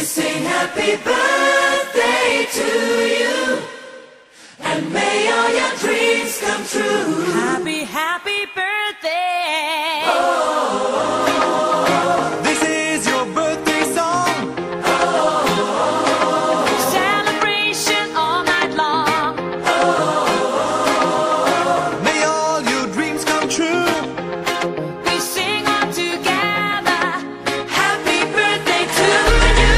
sing happy birthday to you, and may all your dreams come true. Happy, happy birthday. This is your birthday song. Celebration all night long. May all your dreams come true. We sing all together. Happy birthday to you.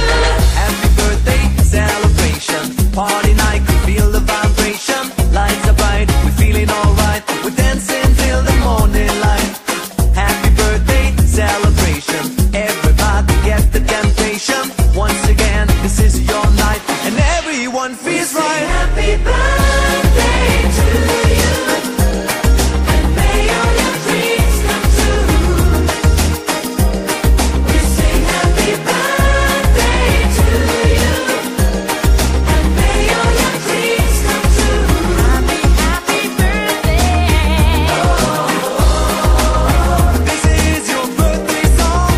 Happy birthday celebration. Party night, we feel the vibration. Lights are bright, we're feeling alright. We're dancing till the morning light. Happy birthday celebration. Everybody get the temptation. Once again, this is your night, and everyone feels Sing right. happy birthday to you, and may all your dreams come true. We sing happy birthday to you, and may all your dreams come true. Happy, happy birthday. This is your birthday song.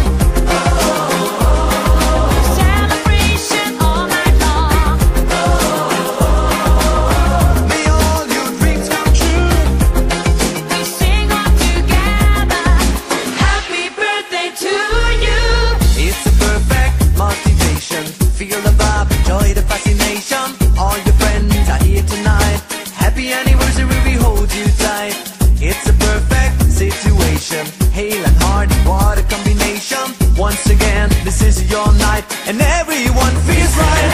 Celebration all night long. May all your dreams come true. We sing all together. Happy birthday to you. It's a perfect motivation. Feel the vibe, enjoy the fascination. All your friends are here tonight. Happy anniversary, we hold you tight. It's a perfect situation. Hale and heart, what a combination. Once again, this is your night, and everyone feels right.